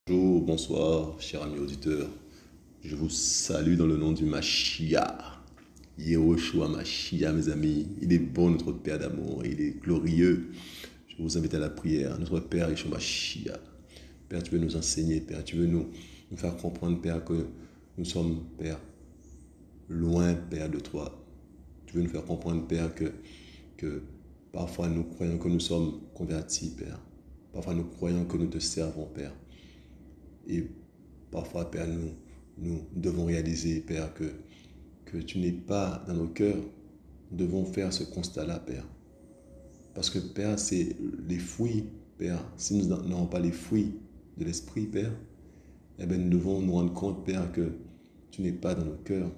Bonjour, bonsoir, chers amis auditeurs. Je vous salue dans le nom du Mashiach. Yehoshua Mashiach, mes amis. Il est bon, notre Père d'amour. Il est glorieux. Je vous invite à la prière. Notre Père, Yeshua Mashiach. Père, tu veux nous enseigner, Père. Tu veux nous faire comprendre, Père, que nous sommes, Père, loin, Père, de toi. Tu veux nous faire comprendre, Père, que parfois nous croyons que nous sommes convertis, Père. Parfois nous croyons que nous te servons, Père. Et parfois, Père, nous devons réaliser, Père, que tu n'es pas dans nos cœurs. Nous devons faire ce constat-là, Père. Parce que, Père, c'est les fruits, Père. Si nous n'avons pas les fruits de l'Esprit, Père, eh bien, nous devons nous rendre compte, Père, que tu n'es pas dans nos cœurs.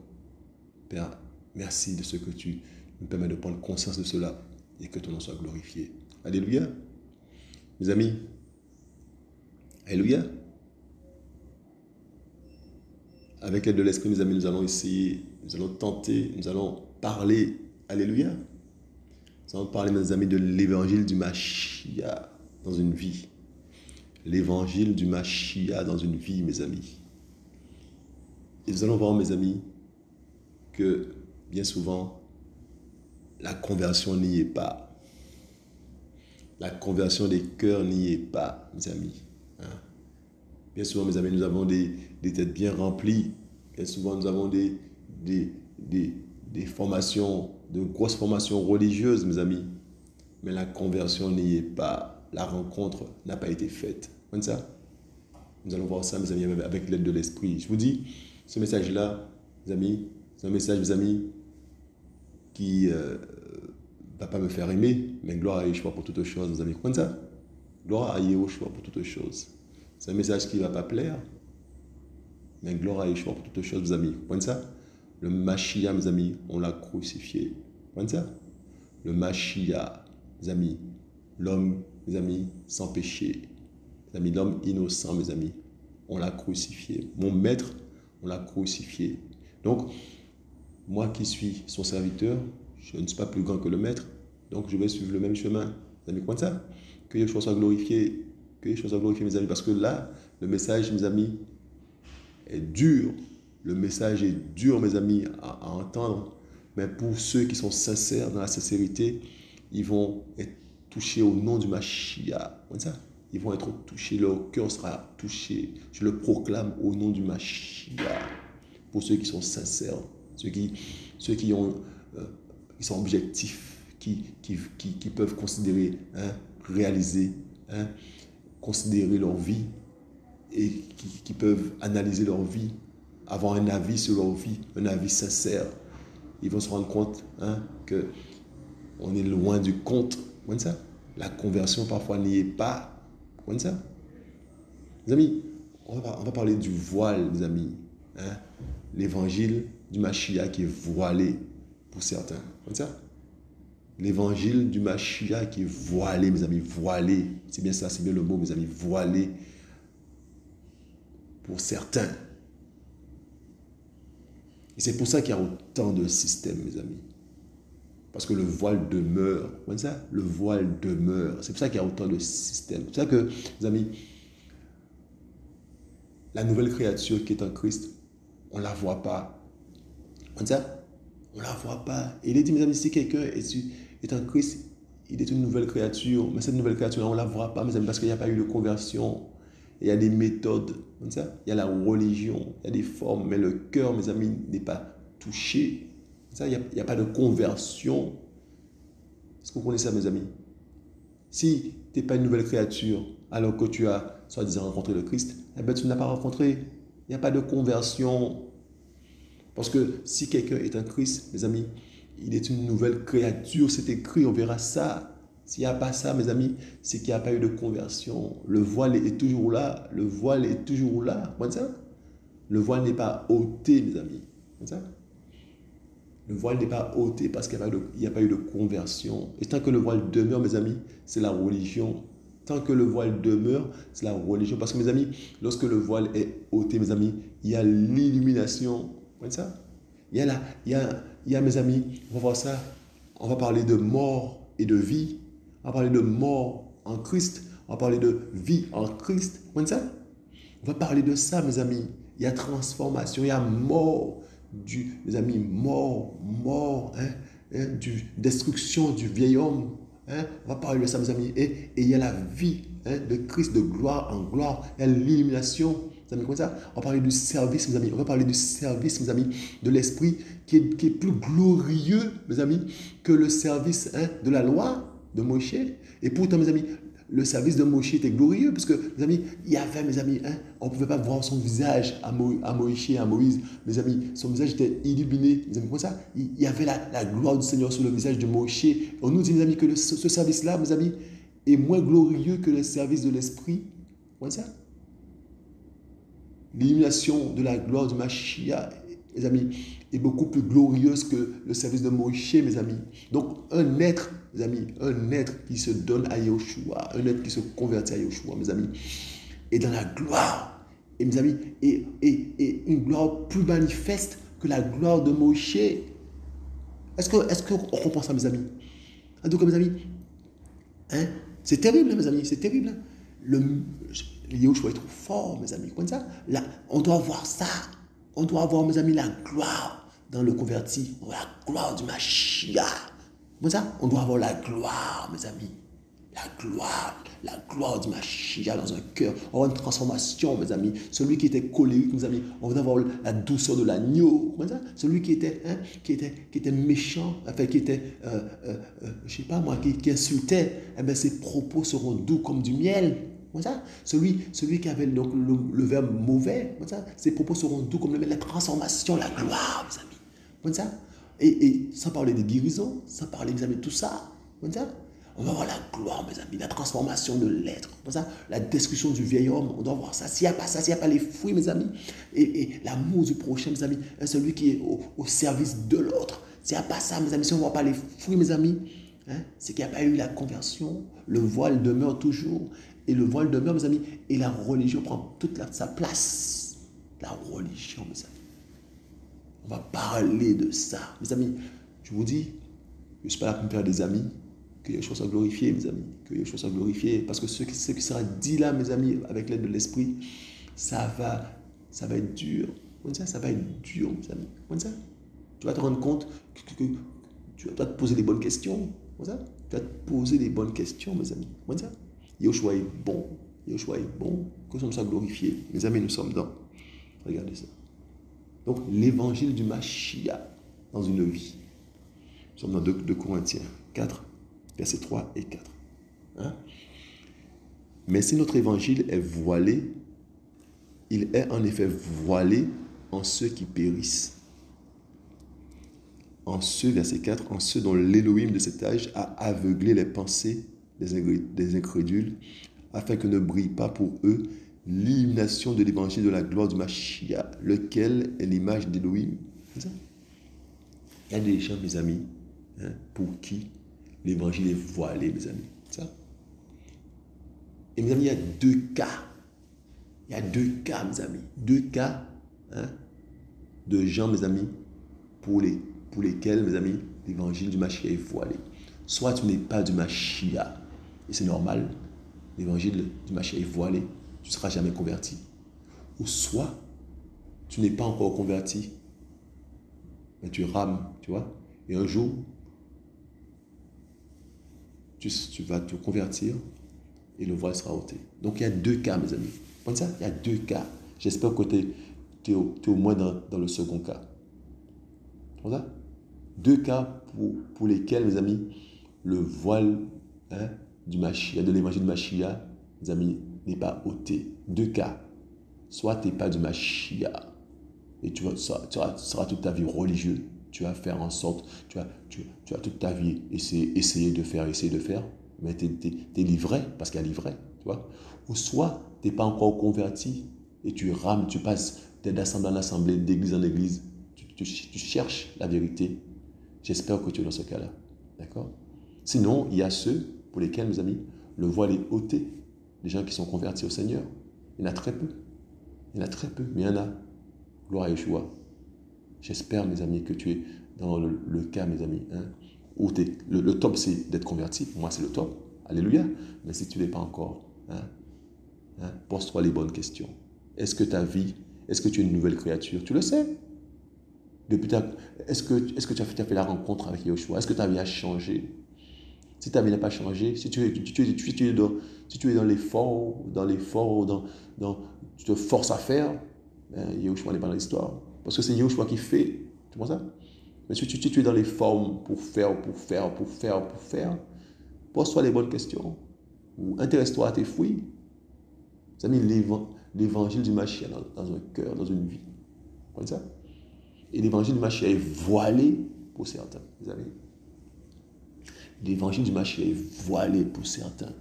Père, merci de ce que tu nous permets de prendre conscience de cela et que ton nom soit glorifié. Alléluia. Mes amis, Alléluia. Avec l'aide de l'Esprit, mes amis, nous allons essayer, nous allons tenter, nous allons parler. Alléluia. Nous allons parler, mes amis, de l'évangile du Mashiach dans une vie. L'évangile du Mashiach dans une vie, mes amis. Et nous allons voir, mes amis, que bien souvent, la conversion n'y est pas. La conversion des cœurs n'y est pas, mes amis. Bien souvent, mes amis, nous avons des têtes bien remplies. Bien souvent, nous avons des formations, de grosses formations religieuses, mes amis. Mais la conversion n'y est pas. La rencontre n'a pas été faite. Comme ça, nous allons voir ça, mes amis, avec l'aide de l'Esprit. Je vous dis, ce message-là, mes amis, c'est un message, mes amis, qui ne va pas me faire aimer, mais gloire à Yeshua pour toutes choses, mes amis. Comme ça, gloire à Yeshua pour toutes choses. C'est un message qui ne va pas plaire, mais gloire à Yeshua pour toutes choses, mes amis. Vous ça? Le Mashiach, mes amis, on l'a crucifié. Vous ça? Le Mashiach, mes amis, l'homme, mes amis, sans péché. Mes amis, l'homme innocent, mes amis, on l'a crucifié. Mon maître, on l'a crucifié. Donc, moi qui suis son serviteur, je ne suis pas plus grand que le maître, donc je vais suivre le même chemin. Mes amis, comme ça? Que Yeshua soit glorifié. Que Yeshua soit glorifié, mes amis, parce que là, le message, mes amis, est dur. Le message est dur, mes amis, à entendre. Mais pour ceux qui sont sincères, dans la sincérité, ils vont être touchés au nom du Mashiach. Comme ça? Ils vont être touchés, leur cœur sera touché. Je le proclame au nom du Mashiach. Pour ceux qui sont sincères, ceux qui ont, qui sont objectifs, qui peuvent considérer, réaliser, considérer leur vie et qui peuvent analyser leur vie, avoir un avis sur leur vie, un avis sincère. Ils vont se rendre compte qu'on est loin du compte. Comme ça? La conversion parfois n'y est pas. Comme ça? Les amis, on va parler du voile, les amis. L'évangile du Mashiach qui est voilé pour certains. Comme ça? L'évangile du Mashiach qui est voilé, mes amis, voilé. C'est bien ça, c'est bien le mot, mes amis, voilé pour certains. Et c'est pour ça qu'il y a autant de systèmes, mes amis. Parce que le voile demeure. Comme ça? Le voile demeure. C'est pour ça qu'il y a autant de systèmes. C'est pour ça que, mes amis, la nouvelle créature qui est en Christ, on ne la voit pas. Comme ça? On ne la voit pas. Et il est dit, mes amis, si quelqu'un est en Christ, il est une nouvelle créature. Mais cette nouvelle créature, on ne la voit pas, mes amis, parce qu'il n'y a pas eu de conversion. Il y a des méthodes, comme ça. Il y a la religion, il y a des formes, mais le cœur, mes amis, n'est pas touché. Ça, il n'y a pas de conversion. Est-ce que vous connaissez ça, mes amis? Si tu n'es pas une nouvelle créature, alors que tu as, soi-disant, rencontré le Christ, eh bien, tu ne l'as pas rencontré. Il n'y a pas de conversion. Parce que si quelqu'un est en Christ, mes amis, il est une nouvelle créature. C'est écrit, on verra ça. S'il n'y a pas ça, mes amis, c'est qu'il n'y a pas eu de conversion. Le voile est toujours là. Le voile est toujours là. Comme ça? Le voile n'est pas ôté, mes amis. Comme ça? Le voile n'est pas ôté parce qu'il n'y a pas eu de conversion. Et tant que le voile demeure, mes amis, c'est la religion. Tant que le voile demeure, c'est la religion. Parce que, mes amis, lorsque le voile est ôté, mes amis, il y a l'illumination. Comme ça? Il y a, mes amis, on va voir ça. On va parler de mort et de vie. On va parler de mort en Christ. On va parler de vie en Christ. Comme ça? On va parler de ça, mes amis. Il y a transformation, il y a mort, mes amis, mort, destruction du vieil homme. Hein. On va parler de ça, mes amis. Et il y a la vie de Christ de gloire en gloire. Il y a l'illumination. Mes amis, comme ça. On va parler du service, mes amis. On va parler du service, mes amis, de l'esprit qui est plus glorieux, mes amis, que le service de la loi de Moïse. Et pourtant, mes amis, le service de Moïse était glorieux parce que, mes amis, il y avait, mes amis, on ne pouvait pas voir son visage à Moïse, mes amis, son visage était illuminé, mes amis, comme ça, il y avait la gloire du Seigneur sur le visage de Moïse. On nous dit, mes amis, que ce service-là, mes amis, est moins glorieux que le service de l'esprit, comme ça. L'illumination de la gloire du Mashiach, mes amis, est beaucoup plus glorieuse que le service de Moïse, mes amis. Donc, un être, mes amis, un être qui se donne à Yahushua, un être qui se convertit à Yahushua, mes amis, est dans la gloire. Et mes amis, et une gloire plus manifeste que la gloire de Moïse. Est-ce qu'on comprend ça, mes amis? Donc, mes amis, c'est terrible, mes amis, c'est terrible. Yahushua est trop fort, mes amis. Comme ça, là, on doit voir ça. On doit avoir, mes amis, la gloire dans le converti. La gloire du Mashiach. Comme ça, on doit avoir la gloire, mes amis. La gloire du Mashiach dans un cœur. On va avoir une transformation, mes amis. Celui qui était colérique, mes amis, on va avoir la douceur de l'agneau. Comme ça, celui qui était méchant, enfin, qui était, je sais pas moi, qui insultait, eh bien, ses propos seront doux comme du miel. Ça. Celui qui avait donc le verbe mauvais, ça, ses propos seront doux comme le miel. La transformation, la gloire, mes amis. Comme ça. Et sans parler des guérisons, sans parler, mes amis, de tout ça. Comme ça. On va voir la gloire, mes amis, la transformation de l'être. Comme ça. La destruction du vieil homme, on doit voir ça. S'il n'y a pas ça, s'il n'y a pas les fruits, mes amis, et l'amour du prochain, mes amis, celui qui est au service de l'autre. S'il n'y a pas ça, mes amis, si on ne voit pas les fruits, mes amis, c'est qu'il n'y a pas eu la conversion. Le voile demeure toujours. Et le voile demeure, mes amis, et la religion prend toute sa place. La religion, mes amis. On va parler de ça. Mes amis, je vous dis, je ne suis pas là pour me faire des amis, que les choses soient glorifiées, mes amis, que les choses soient glorifiées, parce que ce qui sera dit là, mes amis, avec l'aide de l'Esprit, ça va être dur. Ça va être dur, mes amis. Tu vas te rendre compte que tu vas te poser les bonnes questions. Tu vas te poser les bonnes questions, mes amis. Yahushua est bon. Yahushua est bon. Que son nom soit glorifié. Mes amis, nous sommes dans. Regardez ça. Donc, l'évangile du Mashiach dans une vie. Nous sommes dans 2 Corinthiens 4, versets 3 et 4. Mais si notre évangile est voilé, il est en effet voilé en ceux qui périssent. En ceux, verset 4, en ceux dont l'Élohim de cet âge a aveuglé les pensées des incrédules, afin que ne brille pas pour eux l'illumination de l'évangile de la gloire du Mashiach, lequel est l'image d'Élohim. C'est ça? Il y a des gens, mes amis, pour qui l'évangile est voilé, mes amis. Ça? Et mes amis, il y a 2 cas. Il y a 2 cas, mes amis. 2 cas de gens, mes amis, pour lesquels, mes amis, l'évangile du Mashiach est voilé. Soit tu n'es pas du Mashiach, et c'est normal, l'évangile du Mashiach est voilé, tu ne seras jamais converti. Ou soit, tu n'es pas encore converti, mais tu rames, tu vois, et un jour, tu vas te convertir, et le voile sera ôté. Donc, il y a 2 cas, mes amis. Comme ça, il y a 2 cas. J'espère que tu es au moins dans le second cas. Comme ça? 2 cas pour lesquels, mes amis, le voile du Mashiach, de l'évangile du Mashiach, mes amis, n'est pas ôté. 2 cas. Soit tu n'es pas du Mashiach et tu seras toute ta vie religieux. Tu vas faire en sorte, tu vas toute ta vie essayer de faire, mais tu es livré parce qu'il y a livré. Tu vois? Ou soit tu n'es pas encore converti et tu rames, tu passes d'assemblée en assemblée, d'église en église. Tu cherches la vérité. J'espère que tu es dans ce cas-là. D'accord? Sinon, il y a ceux pour lesquels, mes amis, le voile est ôté. Les gens qui sont convertis au Seigneur. Il y en a très peu. Il y en a très peu, mais il y en a. Gloire à Yeshua. J'espère, mes amis, que tu es dans le cas, mes amis, où le top, c'est d'être converti. Pour moi, c'est le top. Alléluia. Mais si tu ne l'es pas encore, pose-toi les bonnes questions. est-ce que ta vie, est-ce que tu es une nouvelle créature? Tu le sais. Est-ce que tu as fait la rencontre avec Yeshua? Est-ce que ta vie a changé? Si ta vie n'a pas changé, si tu es dans l'effort, tu te forces à faire, ben, Yeshua n'est pas dans l'histoire. Parce que c'est Yeshua qui fait. Tu vois ça? Mais si tu es dans les formes pour faire, pose-toi les bonnes questions. Ou intéresse-toi à tes fruits. Vous avez mis l'évangile du Mashiach dans un cœur, dans une vie. Vous comprenez ça? Et l'évangile du Mashiach est voilé pour certains. Vous avez l'évangile du Mashiach est voilé pour certains.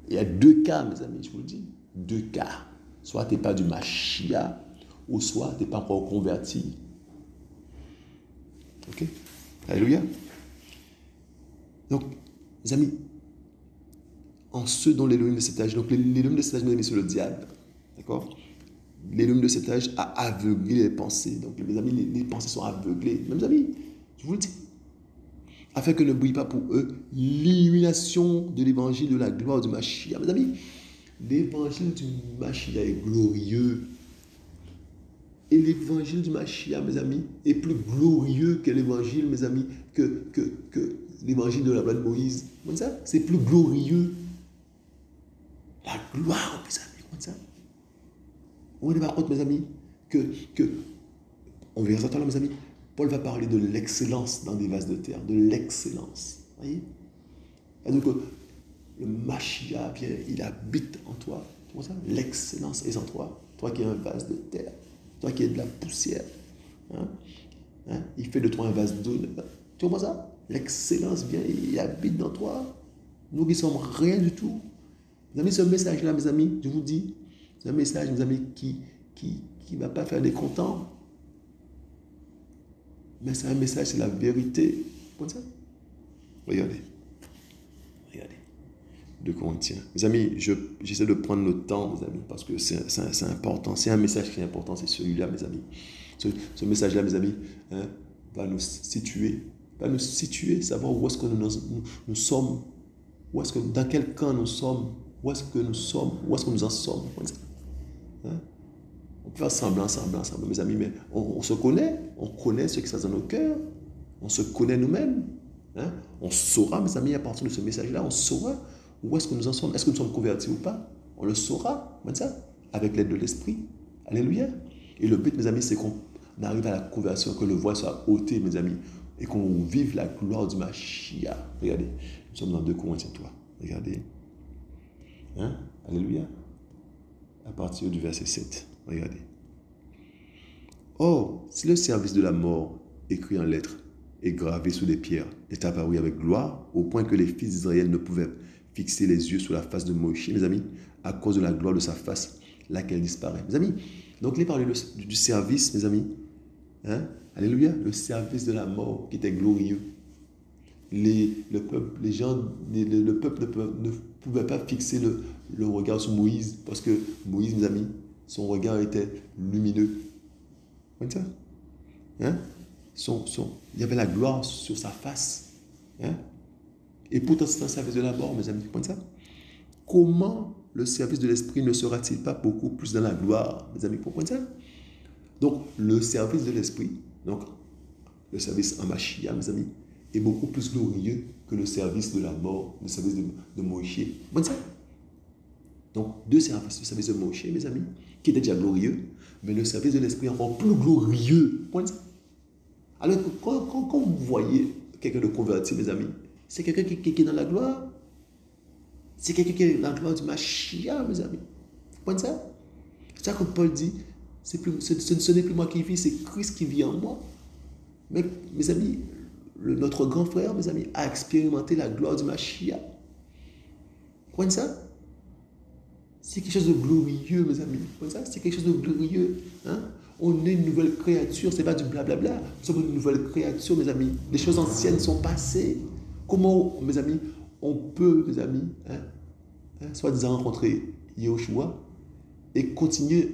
Il y a deux cas, mes amis, je vous le dis. Deux cas. Soit tu n'es pas du Mashiach, ou soit tu n'es pas encore converti. Ok? Alléluia. Donc, mes amis, en ceux dont l'éloignement de cet âge, donc l'éloignement de cet âge, mes amis, c'est le diable. D'accord? L'éloignement de cet âge a aveuglé les pensées. Donc, mes amis, les pensées sont aveuglées. Mes amis, je vous le dis. Afin que ne brille pas pour eux l'illumination de l'évangile de la gloire du Mashiach. Mes amis, l'évangile du Mashiach est glorieux. Et l'évangile du Mashiach, mes amis, est plus glorieux que l'évangile, mes amis, que l'évangile de la loi de Moïse. Comme ça, c'est plus glorieux. La gloire, mes amis, comme ça. Vous vous rendez pas compte, mes amis, on verra ça là, mes amis. Paul va parler de l'excellence dans des vases de terre, de l'excellence. Vous voyez? Et donc, le Mashiach vient, il habite en toi. Tu vois ça? L'excellence est en toi. Toi qui es un vase de terre. Toi qui es de la poussière. Il fait de toi un vase d'honneur. Tu vois ça? L'excellence vient, il habite dans toi. Nous qui sommes rien du tout. Mes amis, ce message-là, mes amis, je vous dis, c'est un message, mes amis, qui ne va pas faire des contents. Mais c'est un message, c'est la vérité. Comme ça. Regardez. 2 Corinthiens. Mes amis, j'essaie de prendre le temps, mes amis, parce que c'est important. C'est un message qui est important, c'est celui-là, mes amis. Ce message-là, mes amis, va nous situer, savoir où est-ce que nous sommes, dans quel camp nous sommes, où est-ce que nous en sommes. On peut faire semblant, mes amis, mais on se connaît, on connaît ce qui se passe dans nos cœurs, on se connaît nous-mêmes. On saura, mes amis, à partir de ce message-là, on saura où est-ce que nous en sommes. Est-ce que nous sommes convertis ou pas? On le saura, comme ça, avec l'aide de l'Esprit. Alléluia. Et le but, mes amis, c'est qu'on arrive à la conversion, que le voile soit ôté, mes amis, et qu'on vive la gloire du Mashiach. Regardez, nous sommes dans 2 Corinthiens 3. Regardez. Alléluia. À partir du verset 7. Regardez. Or, si le service de la mort, écrit en lettres et gravé sous des pierres, est apparu avec gloire, au point que les fils d'Israël ne pouvaient fixer les yeux sur la face de Moïse, mes amis, à cause de la gloire de sa face, laquelle disparaît. Mes amis, donc il parle du service, mes amis. Alléluia, le service de la mort qui était glorieux. Le peuple ne pouvait pas fixer le regard sur Moïse, parce que Moïse, mes amis, son regard était lumineux. Comme ça. Il y avait la gloire sur sa face. Et pourtant, c'est un service de la mort, mes amis. Comme ça. Comment le service de l'esprit ne sera-t-il pas beaucoup plus dans la gloire, mes amis? Comprenez ça? Donc, le service de l'esprit, donc le service en Mashiach, mes amis, est beaucoup plus glorieux que le service de la mort, le service de Moïse. Comprenez ça? Donc, 2 services. Le service de Moïse, mes amis, qui était déjà glorieux, mais le service de l'esprit est encore plus glorieux. Comprenez ça? Alors, quand vous voyez quelqu'un de converti, mes amis, c'est quelqu'un qui est dans la gloire. C'est quelqu'un qui est dans la gloire du Mashiach, mes amis. Vous comprenez ça? C'est ça que Paul dit. Ce n'est plus moi qui vis, c'est Christ qui vit en moi. Mais, mes amis, notre grand frère, mes amis, a expérimenté la gloire du Mashiach. Vous comprenez ça? C'est quelque chose de glorieux, mes amis. Vous comprenez ça? C'est quelque chose de glorieux. On est une nouvelle créature, ce n'est pas du blablabla. Nous sommes une nouvelle créature, mes amis. Les choses anciennes sont passées. Comment, mes amis, on peut, mes amis, soi-disant rencontrer Yeshua et continuer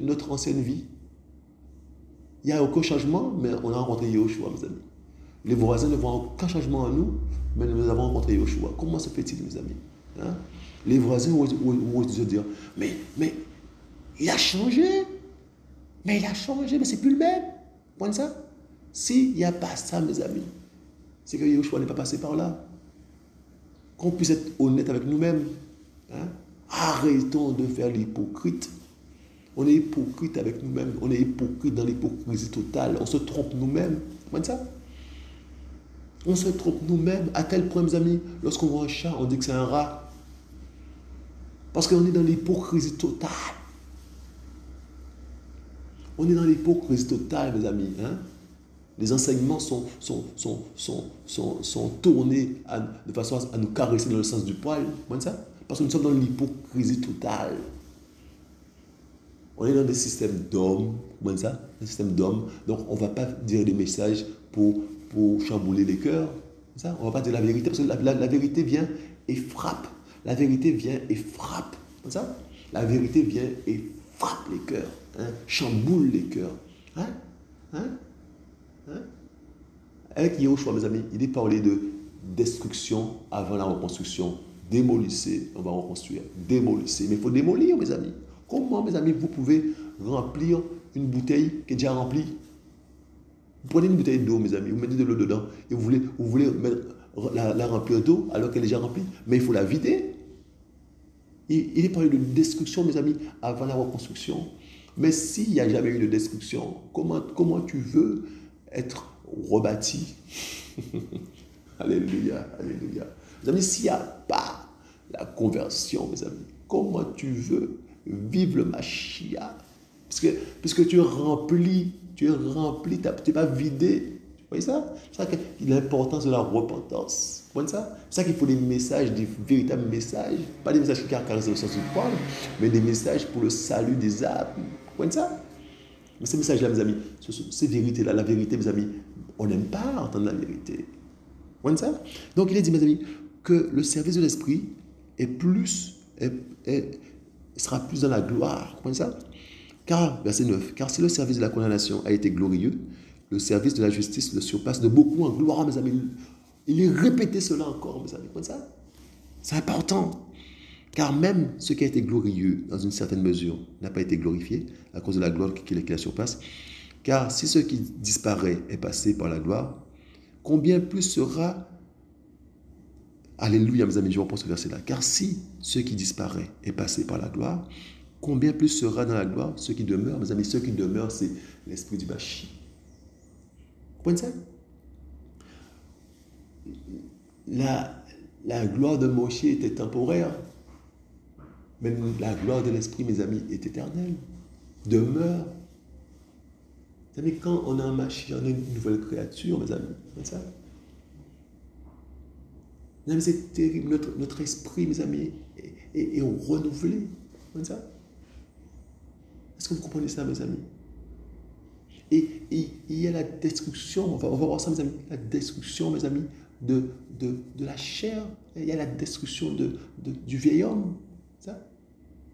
notre ancienne vie? Il n'y a aucun changement, mais on a rencontré Yeshua, mes amis. Les voisins ne voient aucun changement en nous, mais nous avons rencontré Yeshua. Comment se fait-il, mes amis? Les voisins vont se dire, mais il a changé. Mais il a changé, mais c'est plus le même. Vous comprenez ça? S'il n'y a pas ça, mes amis, c'est que Yahushua n'est pas passé par là. Qu'on puisse être honnête avec nous-mêmes. Hein? Arrêtons de faire l'hypocrite. On est hypocrite avec nous-mêmes. On est hypocrite dans l'hypocrisie totale. On se trompe nous-mêmes. Vous comprenez ça? On se trompe nous-mêmes. À tel point, mes amis, lorsqu'on voit un chat, on dit que c'est un rat. Parce qu'on est dans l'hypocrisie totale. On est dans l'hypocrisie totale, mes amis. Hein? Les enseignements sont tournés de façon à nous caresser dans le sens du poil. Vous comprenez ça? Parce que nous sommes dans l'hypocrisie totale. On est dans des systèmes d'hommes. Vous comprenez ça? Des systèmes d'hommes. Donc, on ne va pas dire des messages pour chambouler les cœurs. Ça? On ne va pas dire la vérité. Parce que la vérité vient et frappe. La vérité vient et frappe. Comme ça? La vérité vient et frappe les cœurs. Hein? Chamboule les cœurs. Hein? Hein? Hein? Avec Yahushua, mes amis, il est parlé de destruction avant la reconstruction. Démolissez, on va reconstruire. Démolissez. Mais il faut démolir, mes amis. Comment, mes amis, vous pouvez remplir une bouteille qui est déjà remplie? Vous prenez une bouteille d'eau, mes amis, vous mettez de l'eau dedans et vous voulez la remplir d'eau alors qu'elle est déjà remplie. Mais il faut la vider. Il est parlé de destruction, mes amis, avant la reconstruction. Mais s'il n'y a jamais eu de destruction, comment tu veux être rebâti? Alléluia, alléluia. Mes amis, s'il n'y a pas la conversion, mes amis, comment tu veux vivre le Mashiach? Puisque tu es rempli, tu n'es pas vidé. Vous voyez ça? C'est ça l'importance de la repentance. Vous voyez ça? C'est ça qu'il faut des messages, des véritables messages. Pas des messages qui caractérisent le sens du poil, mais des messages pour le salut des âmes. Vous voyez ça? Mais ces messages-là, mes amis, ces vérités-là, la vérité, mes amis, on n'aime pas entendre la vérité. Vous voyez ça? Donc il est dit, mes amis, que le service de l'esprit sera plus dans la gloire. Vous voyez ça? Car, verset 9, car si le service de la condamnation a été glorieux, le service de la justice le surpasse de beaucoup en gloire, mes amis. Il est répété cela encore, mes amis. Vous voyez ça? C'est important. Car même ce qui a été glorieux, dans une certaine mesure, n'a pas été glorifié à cause de la gloire qui la surpasse. Car si ce qui disparaît est passé par la gloire, combien plus sera... Alléluia, mes amis, je reprends ce verset-là. Car si ce qui disparaît est passé par la gloire, combien plus sera dans la gloire ce qui demeure? Mes amis, ce qui demeure, c'est l'esprit du Mashiach. Vous comprenez ça? La gloire de Moshe était temporaire. Mais la gloire de l'esprit, mes amis, est éternelle. Demeure. Mes amis, quand on a un Mashiach, on a une nouvelle créature, mes amis. C'est ça? Mes amis, c'est terrible. Notre esprit, mes amis, est renouvelé. C'est ça? Est-ce que vous comprenez ça, mes amis? Et il y a la destruction, on va voir ça, mes amis, la destruction, mes amis, de la chair. Il y a la destruction du vieil homme. Ça?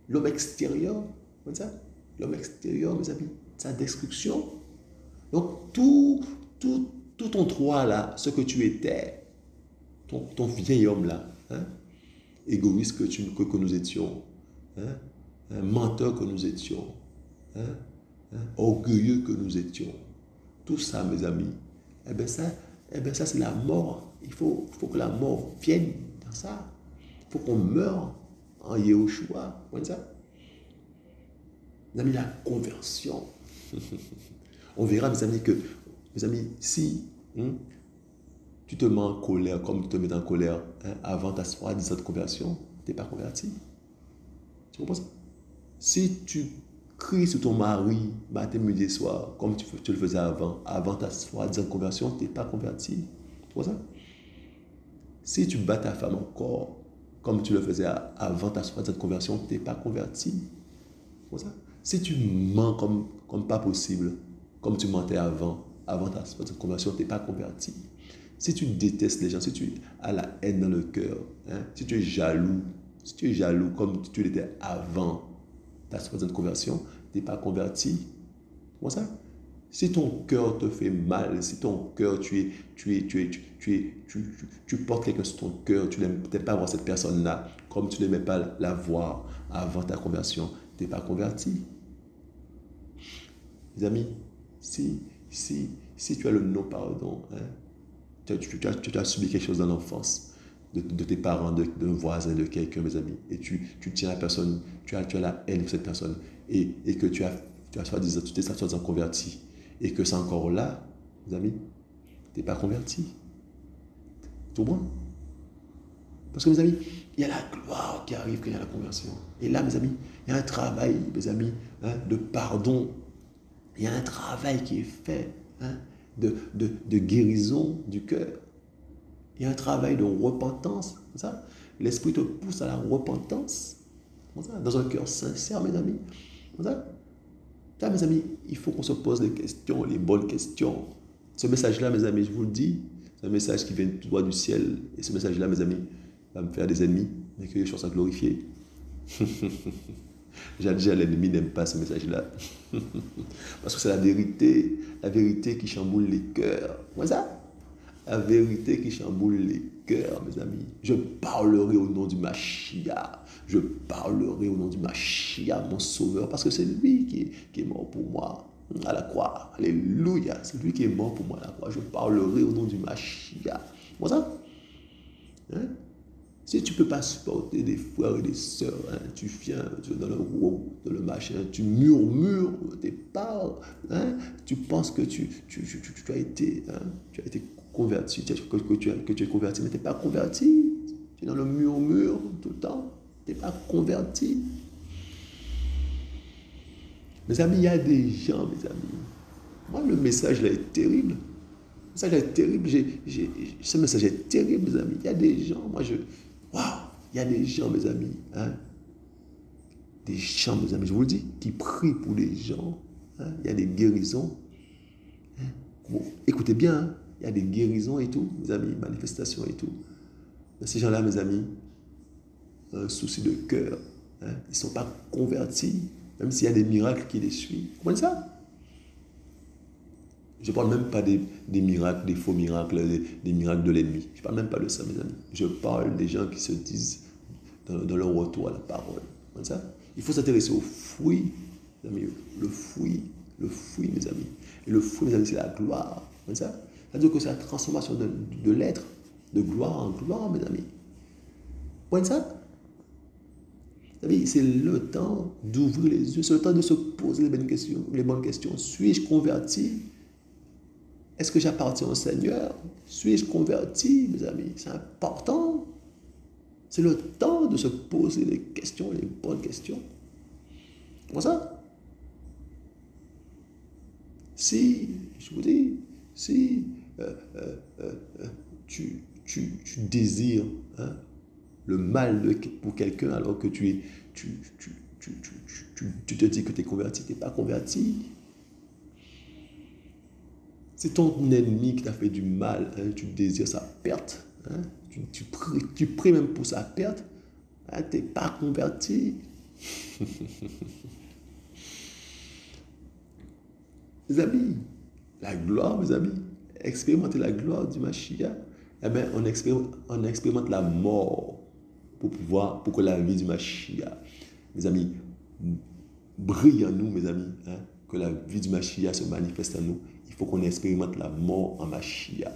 L'homme extérieur, ça? L'homme extérieur, mes amis, sa destruction. Donc, tout ton toi là, ce que tu étais, ton vieil homme là, hein? Égoïste que nous étions, hein? Menteur que nous étions, hein? Orgueilleux que nous étions, tout ça, mes amis, eh bien ça c'est la mort. Il faut que la mort vienne dans ça. Il faut qu'on meure en Yahushua. Vous voyez ça? Mes amis, la conversion. On verra, mes amis, si tu te mets en colère comme tu te mets en colère avant ta soi-disant conversion, tu n'es pas converti. Tu comprends ça? Si tu cries sur ton mari matin, midi et soir, comme tu le faisais avant ta soi-disant conversion, tu n'es pas converti. Tu vois ça? Si tu bats ta femme encore, comme tu le faisais avant ta soi-disant conversion, tu n'es pas converti. Tu vois ça? Si tu mens comme pas possible, comme tu mentais avant ta soi-disant conversion, tu n'es pas converti. Si tu détestes les gens, si tu as la haine dans le cœur, hein, si tu es jaloux comme tu l'étais avant ta soi-disant conversion, tu n'es pas converti. Comment ça? Si ton cœur te fait mal, si ton cœur, tu portes quelqu'un sur ton cœur, tu n'aimes peut-être pas voir cette personne-là, comme tu n'aimais pas la voir avant ta conversion, tu n'es pas converti. Mes amis, si, si tu as le non-pardon, hein, tu as subi quelque chose dans l'enfance, de tes parents, d'un voisin, de quelqu'un, mes amis, et tu tiens la personne, tu as la haine pour cette personne, et que tu as soi-disant, tu t'es soi-disant converti, et que c'est encore là, mes amis, tu n'es pas converti. Tout bon? Parce que, mes amis, il y a la gloire qui arrive quand il y a la conversion. Et là, mes amis, il y a un travail, mes amis, hein, de pardon. Il y a un travail qui est fait, hein, de guérison du cœur. Il y a un travail de repentance. Ça. L'Esprit te pousse à la repentance. Ça. Dans un cœur sincère, mes amis. Ça. Ça, mes amis, il faut qu'on se pose les questions, les bonnes questions. Ce message-là, mes amis, je vous le dis, c'est un message qui vient tout droit du ciel. Et ce message-là, mes amis, va me faire des ennemis, mais que je sois glorifié. J'ai dit, l'ennemi n'aime pas ce message-là. Parce que c'est la vérité qui chamboule les cœurs. Comment ça? La vérité qui chamboule les cœurs, mes amis. Je parlerai au nom du Mashiach. Je parlerai au nom du Mashiach, mon sauveur, parce que c'est lui qui est mort pour moi à la croix. Alléluia. C'est lui qui est mort pour moi à la croix. Je parlerai au nom du Mashiach. Comment ça? Hein? Si tu ne peux pas supporter des frères et des sœurs, hein, tu viens dans le roue, dans le machin, tu murmures, tu parles, hein, tu penses que tu as été converti, que tu es converti, mais tu n'es pas converti. Tu es dans le murmure tout le temps, tu n'es pas converti. Mes amis, il y a des gens, mes amis. Moi, le message là est terrible. Le message là est terrible. Ce message est terrible, mes amis. Il y a des gens, waouh, il y a des gens, mes amis, hein, des gens, mes amis, je vous le dis, qui prient pour des gens. Hein, il y a des guérisons. Hein. Bon, écoutez bien, hein, il y a des guérisons et tout, mes amis, manifestations et tout. Mais ces gens-là, mes amis, un souci de cœur. Hein, ils ne sont pas convertis, même s'il y a des miracles qui les suivent. Vous comprenez ça? Je ne parle même pas des miracles, des faux miracles, des miracles de l'ennemi. Je ne parle même pas de ça, mes amis. Je parle des gens qui se disent dans leur retour à la parole. Comme ça. Il faut s'intéresser aux fruits, mes amis. Le fruit, mes amis. Et le fruit, mes amis, c'est la gloire. Comme ça. C'est-à-dire que c'est la transformation de l'être, de gloire en gloire, mes amis. Comme ça. C'est le temps d'ouvrir les yeux, c'est le temps de se poser les bonnes questions. Suis-je converti? Est-ce que j'appartiens au Seigneur? Suis-je converti, mes amis? C'est important. C'est le temps de se poser les questions, les bonnes questions. Comment ça? Si, je vous dis, si tu désires, hein, le mal pour quelqu'un alors que tu te dis que tu es converti, tu n'es pas converti. C'est ton ennemi qui t'a fait du mal, hein, tu désires sa perte, hein, tu pries même pour sa perte, hein, tu n'es pas converti. Mes amis, la gloire, mes amis, expérimenter la gloire du Mashiach, eh bien, on expérimente la mort pour que la vie du Mashiach, mes amis, brille en nous, mes amis, hein, que la vie du Mashiach se manifeste en nous. Il faut qu'on expérimente la mort en Mashiach.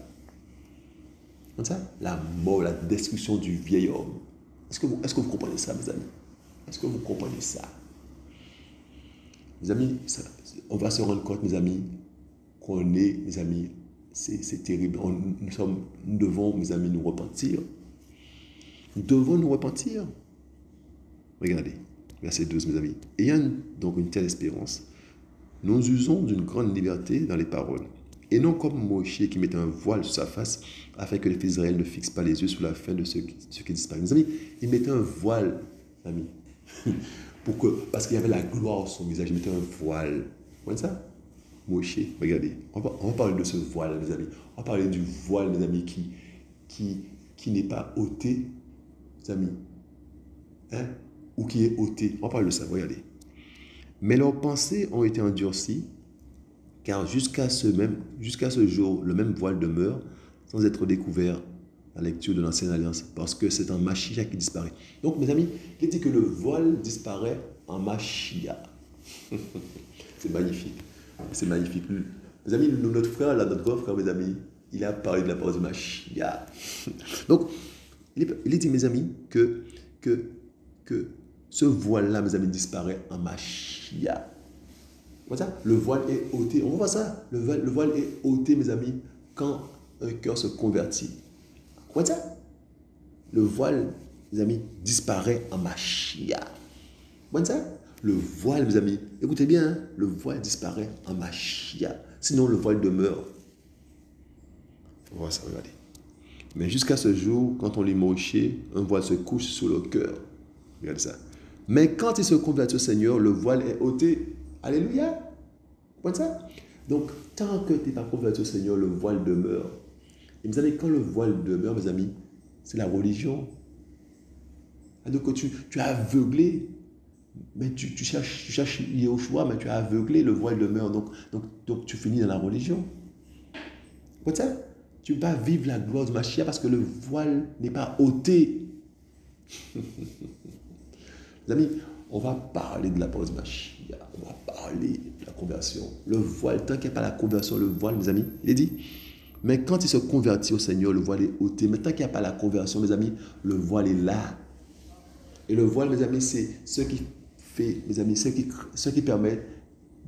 Comme ça, la mort, la destruction du vieil homme. Est-ce que vous comprenez ça, mes amis? Est-ce que vous comprenez ça? Mes amis, on va se rendre compte, mes amis, qu'on est, mes amis, c'est terrible. Nous devons, mes amis, nous repentir. Nous devons nous repentir. Regardez, verset 12, mes amis. Ayant donc une telle espérance, nous usons d'une grande liberté dans les paroles. Et non comme Moïse qui mettait un voile sur sa face, afin que les fils d'Israël ne fixent pas les yeux sur la fin de ce qui disparaît. Mes amis, il mettait un voile, amis, parce qu'il y avait la gloire sur son visage, il mettait un voile. Vous voyez ça? Moïse, regardez, on va parler de ce voile, mes amis. On va parler du voile, mes amis, qui n'est pas ôté, mes amis, hein? Ou qui est ôté. On va parler de ça, regardez. Mais leurs pensées ont été endurcies, Car jusqu'à ce jour, le même voile demeure sans être découvert à la lecture de l'Ancienne Alliance, parce que c'est un Mashiach qui disparaît. Donc, mes amis, il dit que le voile disparaît en Mashiach. C'est magnifique. C'est magnifique. Mes amis, notre frère, là, notre grand frère, mes amis, il a parlé de la parole du Mashiach. Donc, il dit, mes amis, que ce voile-là, mes amis, disparaît en Mashiach. Ça, le voile est ôté. On voit ça. Le voile est ôté, mes amis, quand un cœur se convertit. Comment ça? Le voile, mes amis, disparaît en Mashiach. Comment ça? Le voile, mes amis, écoutez bien, hein, le voile disparaît en Mashiach. Sinon, le voile demeure. On va ça, regardez. Mais jusqu'à ce jour, quand on lit Moshe, un voile se couche sur le cœur. Regardez ça. Mais quand il se convertit au Seigneur, le voile est ôté. Alléluia. Comment ça? Donc, tant que tu n'es pas converti au Seigneur, le voile demeure. Et mes amis, quand le voile demeure, mes amis, c'est la religion. Donc, tu es aveuglé. Mais tu cherches Yahushua, mais tu es aveuglé, le voile demeure. Donc tu finis dans la religion. Comment ça? Tu vas vivre la gloire du Mashiach parce que le voile n'est pas ôté. Les amis, on va parler de la parole du Mashiach. On va parler de la conversion. Le voile, tant qu'il n'y a pas la conversion, le voile, mes amis, il est dit. Mais quand il se convertit au Seigneur, le voile est ôté. Mais tant qu'il n'y a pas la conversion, mes amis, le voile est là. Et le voile, mes amis, c'est ce qui fait, mes amis, ce qui permet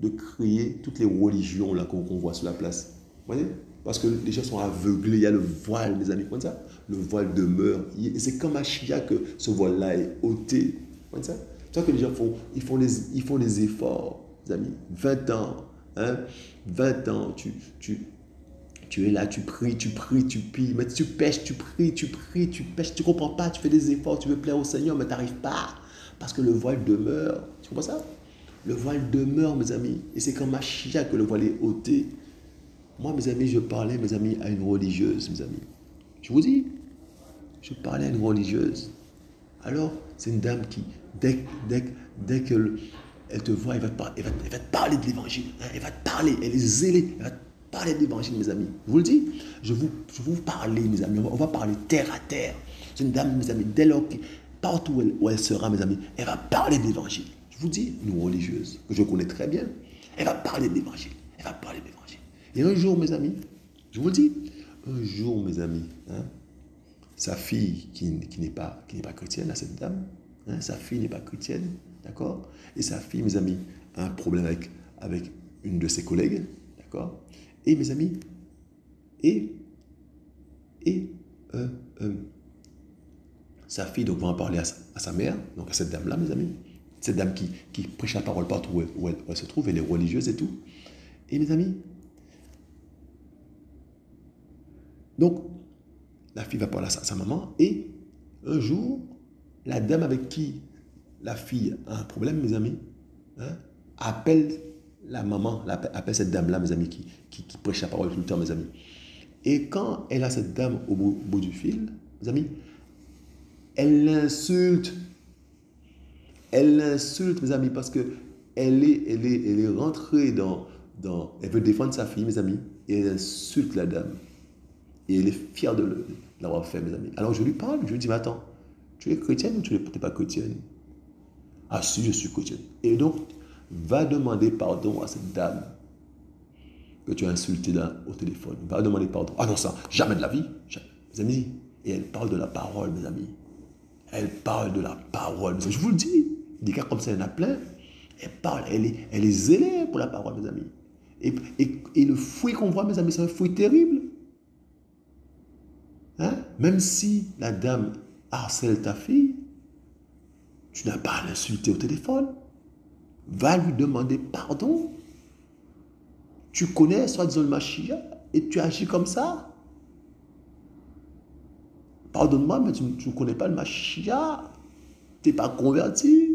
de créer toutes les religions là qu'on voit sur la place. Vous voyez? Parce que les gens sont aveuglés. Il y a le voile, mes amis. Comment ça? Le voile demeure. Et c'est comme Mashiach que ce voile-là est ôté. Comment ça? C'est ça que les gens font des efforts, mes amis. 20 ans, hein? 20 ans, tu es là, tu pries, tu pries, mais tu pêches, tu pries, tu pêches, tu ne comprends pas, tu fais des efforts, tu veux plaire au Seigneur, mais tu n'arrives pas. Parce que le voile demeure. Tu comprends ça? Le voile demeure, mes amis. Et c'est comme Mashiach que le voile est ôté. Moi, mes amis, je parlais, mes amis, à une religieuse, mes amis. Je vous dis, je parlais à une religieuse. Alors, c'est une dame qui, dès qu'elle te voit, elle va te parler de l'évangile. Hein, elle va te parler, elle est zélée. Elle va te parler de l'évangile, mes amis. Je vous le dis, je vais vous parler, mes amis. On va parler terre à terre. C'est une dame, mes amis, dès lors partout où elle sera, mes amis, elle va parler de l'évangile. Je vous dis, une religieuse que je connais très bien, elle va parler de l'évangile. Elle va parler de l'évangile. Et un jour, mes amis, je vous le dis, un jour, mes amis, hein, sa fille qui n'est pas chrétienne, là, cette dame, hein, sa fille n'est pas chrétienne, d'accord? Et sa fille, mes amis, a un problème avec une de ses collègues, d'accord? Et mes amis, sa fille donc va en parler à sa mère, donc à cette dame-là, mes amis, cette dame qui prêche la parole partout où elle se trouve, elle est religieuse et tout. Et mes amis, donc, la fille va parler à sa maman et un jour, la dame avec qui la fille a un problème, mes amis, hein, appelle la maman, appelle cette dame-là, mes amis, qui prêche la parole tout le temps, mes amis. Et quand elle a cette dame au bout du fil, mes amis, elle l'insulte. Elle l'insulte, mes amis, parce que elle est rentrée elle veut défendre sa fille, mes amis, et elle insulte la dame. Et elle est fière de l'avoir fait, mes amis. Alors je lui parle, je lui dis, mais attends, tu es chrétienne ou tu n'es pas chrétienne? Ah si, je suis chrétienne. Et donc, va demander pardon à cette dame que tu as insultée au téléphone. Va demander pardon. Ah non, ça, jamais de la vie. Jamais. Mes amis, et elle parle de la parole, mes amis. Elle parle de la parole. Je vous le dis, des cas comme ça, il y en a plein. Elle parle, elle est zélée pour la parole, mes amis. Et le fruit qu'on voit, mes amis, c'est un fruit terrible. Hein? Même si la dame harcèle ta fille, tu n'as pas à l'insulter au téléphone. Va lui demander pardon. Tu connais, soi-disant, le Mashiach, et tu agis comme ça. Pardonne-moi, mais tu ne connais pas le Mashiach. Tu n'es pas converti.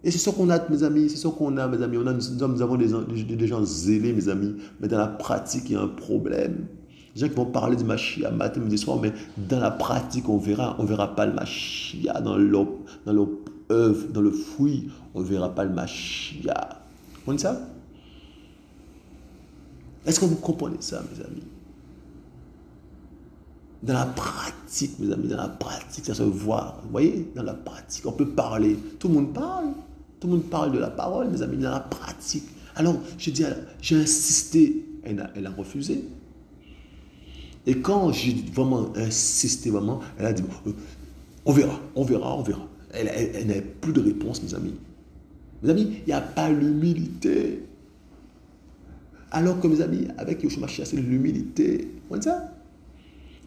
Et c'est ce qu'on a, mes amis. C'est ce qu'on a, mes amis. Nous avons des gens zélés, mes amis. Mais dans la pratique, il y a un problème. Les gens qui vont parler du Mashiach matin, midi, soir, mais dans la pratique, on verra pas le Mashiach dans leur œuvre, dans le fruit, on ne verra pas le Mashiach. Vous comprenez ça? Est-ce que vous comprenez ça, mes amis? Dans la pratique, mes amis, dans la pratique, ça se voit. Vous voyez, dans la pratique, on peut parler. Tout le monde parle. Tout le monde parle de la parole, mes amis, dans la pratique. Alors, j'ai insisté, elle a refusé. Et quand j'ai vraiment insisté, vraiment, elle a dit, on verra, on verra, on verra. Elle n'avait plus de réponse, mes amis. Mes amis, il n'y a pas l'humilité. Alors que, mes amis, avec Yoshua Mashiach, c'est l'humilité. Vous voyez ça?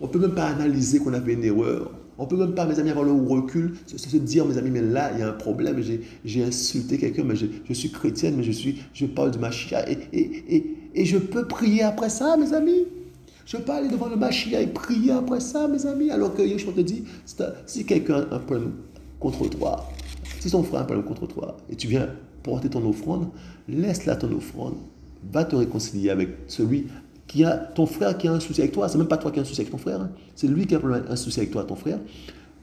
On ne peut même pas analyser qu'on a fait une erreur. On ne peut même pas, mes amis, avoir le recul, se dire, mes amis, mais là, il y a un problème, j'ai insulté quelqu'un, mais je suis chrétienne, mais je parle de Mashiach, et je peux prier après ça, mes amis. Je peux aller devant le Mashiach et prier après ça, mes amis. Alors que Yeshua te dit, si quelqu'un a un problème contre toi, si ton frère a un problème contre toi, et tu viens porter ton offrande, laisse-la ton offrande, va te réconcilier avec celui qui a, ton frère qui a un souci avec toi. C'est même pas toi qui as un souci avec ton frère, hein. C'est lui qui a un souci avec toi, ton frère.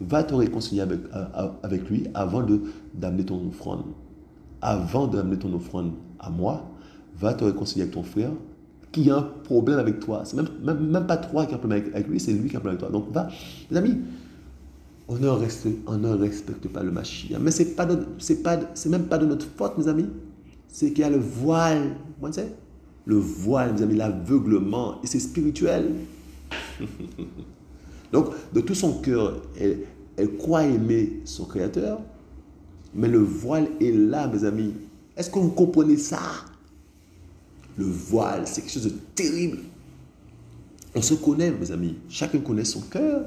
Va te réconcilier avec lui avant d'amener ton offrande. Avant d'amener ton offrande à moi, va te réconcilier avec ton frère qui a un problème avec toi. C'est même pas toi qui a un problème avec lui, c'est lui qui a un problème avec toi. Donc va, les amis, on ne respecte pas le Mashiach. Mais c'est même pas de notre faute, mes amis. C'est qu'il y a le voile. Vous savez? Le voile, mes amis, l'aveuglement. Et c'est spirituel. Donc, de tout son cœur, elle croit aimer son Créateur. Mais le voile est là, mes amis. Est-ce que vous comprenez ça? Le voile, c'est quelque chose de terrible. On se connaît, mes amis. Chacun connaît son cœur.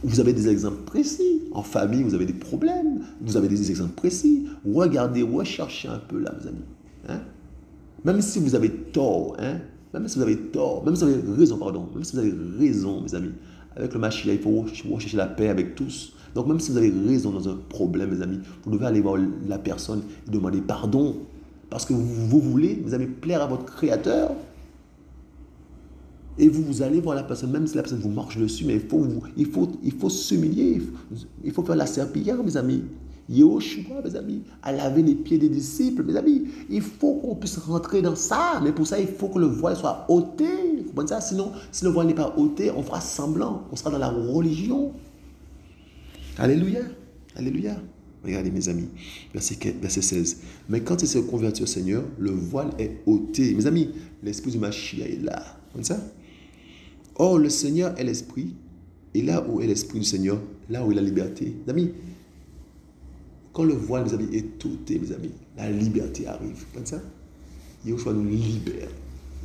Vous avez des exemples précis. En famille, vous avez des problèmes. Vous avez des exemples précis. Regardez, recherchez un peu là, mes amis. Hein? Même si vous avez tort, hein? Même si vous avez tort, même si vous avez raison, pardon, même si vous avez raison, mes amis, avec le Mashiach, il faut rechercher la paix avec tous. Donc, même si vous avez raison dans un problème, mes amis, vous devez aller voir la personne et demander pardon. Parce que vous voulez, vous allez plaire à votre Créateur. Et vous allez voir la personne, même si la personne vous marche dessus, mais il faut s'humilier. Il faut faire la serpillière, mes amis. Yehoshua, mes amis, à laver les pieds des disciples, mes amis. Il faut qu'on puisse rentrer dans ça. Mais pour ça, il faut que le voile soit ôté. Vous comprenez ça? Sinon, si le voile n'est pas ôté, on fera semblant. On sera dans la religion. Alléluia. Alléluia. Regardez, mes amis, verset 16. Mais quand il s'est converti au Seigneur, le voile est ôté. Mes amis, l'esprit du Mashiach est là. Vous comprenez ça? Or, le Seigneur est l'esprit. Et là où est l'esprit du Seigneur, là où est la liberté. Mes amis, quand le voile, mes amis, est ôté, mes amis, la liberté arrive. Vous comprenez ça? Yeshua nous libère.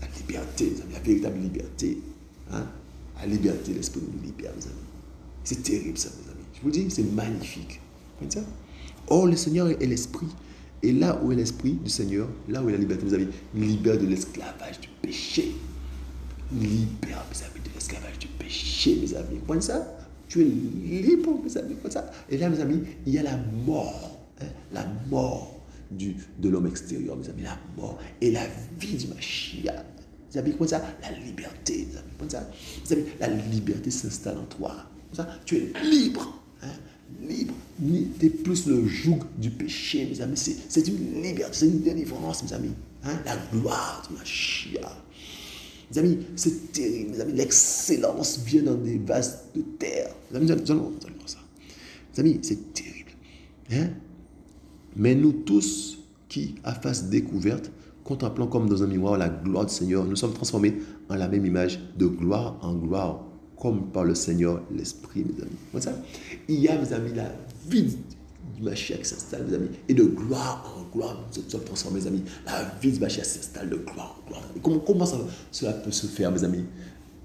La liberté, mes amis, la véritable liberté. Hein? La liberté, l'esprit nous libère, mes amis. C'est terrible, ça, mes amis. Je vous dis, c'est magnifique. Vous comprenez ça? Or, le Seigneur est l'esprit. Et là où est l'esprit du Seigneur, là où est la liberté, mes amis, libère de l'esclavage du péché. Libère, mes amis, de l'esclavage du péché, mes amis. Vous comprenez ça? Tu es libre, mes amis. Vous comprenez ça? Et là, mes amis, il y a la mort. Hein? La mort de l'homme extérieur, mes amis. La mort et la vie du Mashiach. Mes amis, comment ça? La liberté, mes amis. Comment ça? Mes amis, la liberté s'installe en toi. Ça? Tu es libre. Hein? Libre. Tu n'es plus le joug du péché, mes amis. C'est une liberté, c'est une délivrance, mes amis. Hein? La gloire du Mashiach. Mes amis, c'est terrible, mes amis. L'excellence vient dans des vases de terre. Mes amis, nous allons voir ça. Mes amis, c'est terrible. Hein? Mais nous tous qui, à face découverte, contemplant comme dans un miroir la gloire du Seigneur, nous sommes transformés en la même image, de gloire en gloire, comme par le Seigneur l'Esprit, mes amis. Vous voyez ça? Il y a, mes amis, la vie du Mashiach qui s'installe, mes amis, et de gloire en gloire, nous sommes transformés, mes amis. La vie du Mashiach s'installe de gloire en gloire. Et comment cela peut se faire, mes amis?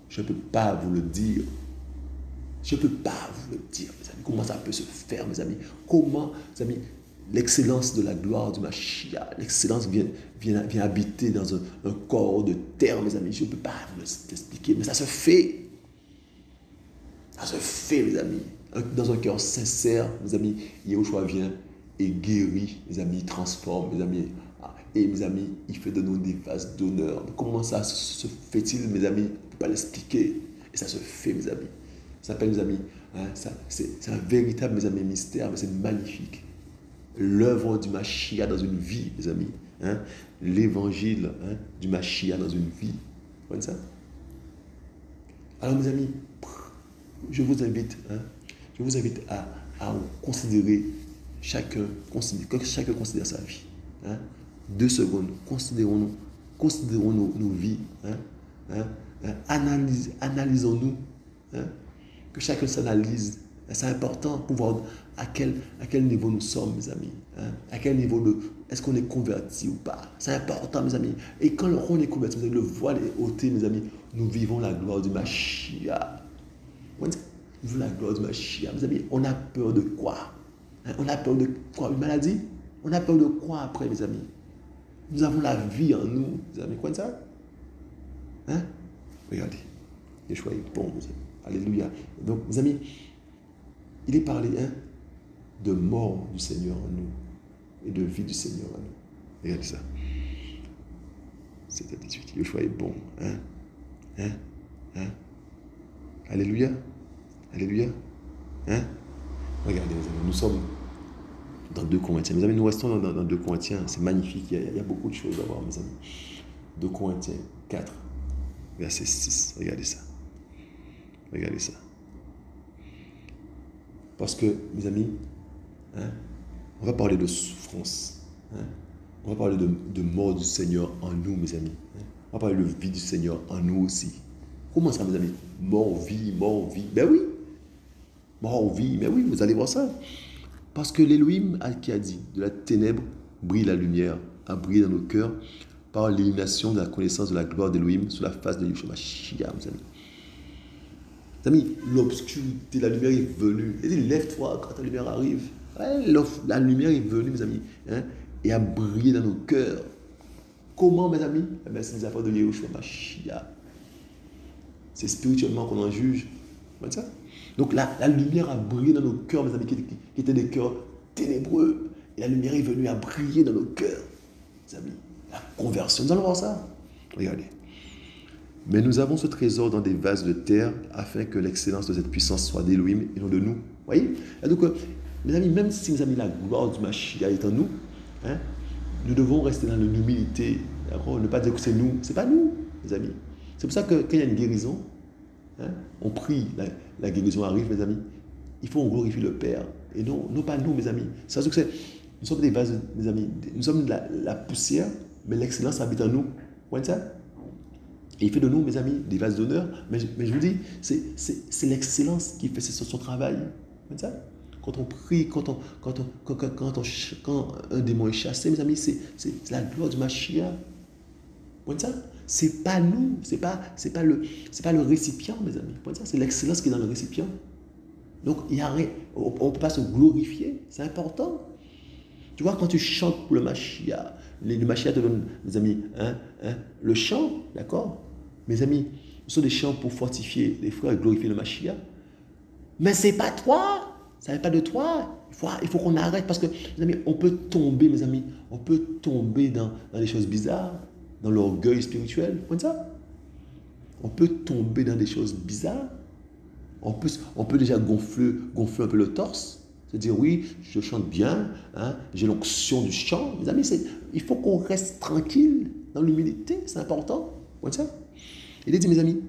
Je ne peux pas vous le dire. Je ne peux pas vous le dire, mes amis. Comment ça peut se faire, mes amis? Comment, mes amis, l'excellence de la gloire du Mashiach, l'excellence vient habiter dans un corps de terre, mes amis. Je ne peux pas vous l'expliquer, mais ça se fait. Ça se fait, mes amis. Dans un cœur sincère, mes amis, Yeshua vient et guérit, mes amis, transforme, mes amis. Et mes amis, il fait de nous des vases d'honneur. Comment ça se fait-il, mes amis? On ne peut pas l'expliquer. Et ça se fait, mes amis. Ça s'appelle, mes amis, hein, c'est un véritable, mes amis, mystère, mais c'est magnifique. l'œuvre du Mashiach dans une vie, mes amis. Hein? L'évangile du Mashiach dans une vie. Vous voyez ça? Alors, mes amis, je vous invite à considérer chacun considère sa vie. Hein? 2 secondes, considérons nos vies. Analysons-nous. Hein? Que chacun s'analyse. C'est important pour voir à quel niveau nous sommes, mes amis. Hein? À quel niveau est-ce qu'on est converti ou pas. C'est important, mes amis. Et quand on est converti, le voile est ôté, mes amis. Nous vivons la gloire du Mashiach. Nous vivons la gloire du Mashiach, mes amis. On a peur de quoi? Hein? On a peur de quoi? Une maladie? On a peur de quoi après, mes amis? Nous avons la vie en nous, mes amis. Quoi ça? Hein? Regardez. Yeshua est bon, mes amis. Alléluia. Donc, mes amis, il est parlé de mort du Seigneur en nous et de vie du Seigneur en nous. Regardez ça. 7-18. Yeshua est bon. Alléluia. Alléluia. Regardez, mes amis, nous sommes dans 2 Corinthiens. Mes amis, nous restons dans 2 Corinthiens. C'est magnifique. Il y a beaucoup de choses à voir, mes amis. 2 Corinthiens 4, verset 6. Regardez ça. Regardez ça. Parce que, mes amis, on va parler de souffrance. On va parler de mort du Seigneur en nous, mes amis. On va parler de vie du Seigneur en nous aussi. Comment ça, mes amis? Mort, vie. Ben oui. Mort, vie. Ben oui, vous allez voir ça. Parce que l'Élohim qui a dit, de la ténèbre brille la lumière, a brillé dans nos cœurs par l'illumination de la connaissance de la gloire d'Élohim sur la face de Yeshua Mashiach, mes amis. Mes amis, l'obscurité, la lumière est venue. Il dit, lève-toi quand la lumière arrive. La lumière est venue, mes amis, et a brillé dans nos cœurs. Comment, mes amis? C'est les affaires de Yeshua Mashiach. C'est spirituellement qu'on en juge. Vous voyez ça? Donc la lumière a brillé dans nos cœurs, mes amis, qui étaient des cœurs ténébreux. Et la lumière est venue à briller dans nos cœurs. Mes amis, la conversion. Nous allons voir ça. Regardez. Mais nous avons ce trésor dans des vases de terre afin que l'excellence de cette puissance soit d'Élohim et non de nous. Vous voyez? Et donc, mes amis, même si, mes amis, la gloire du Mashiach est en nous, nous devons rester dans l'humilité. Ne pas dire que c'est nous. C'est pas nous, mes amis. C'est pour ça que quand il y a une guérison, on prie, la guérison arrive, mes amis. Il faut glorifier le Père. Et non pas nous, mes amis. C'est que nous sommes des vases, mes amis. Nous sommes de la poussière, mais l'excellence habite en nous. Vous voyez ça? Et il fait de nous, mes amis, des vases d'honneur. Mais je vous dis, c'est l'excellence qui fait son travail. Vous voyez ça? Quand on prie, quand un démon est chassé, mes amis, c'est la gloire du Mashiach. Vous voyez ça? C'est pas nous, c'est pas le récipient, mes amis. Vous voyez ça? C'est l'excellence qui est dans le récipient. Donc, il y a rien, on ne peut pas se glorifier, c'est important. Tu vois, quand tu chantes pour le Mashiach, le Mashiach te donne, mes amis, le chant, d'accord? Mes amis, ce sont des chants pour fortifier les frères et glorifier le Mashiach. Mais ce n'est pas toi, ça n'est pas de toi. Il faut qu'on arrête parce que, mes amis, on peut tomber, mes amis, on peut tomber dans des choses bizarres, dans l'orgueil spirituel, comme ça. On peut tomber dans des choses bizarres. On peut déjà gonfler un peu le torse. Se dire, oui, je chante bien, j'ai l'onction du chant. Mes amis, il faut qu'on reste tranquille dans l'humilité, c'est important. Comme ça. Il dit, mes amis,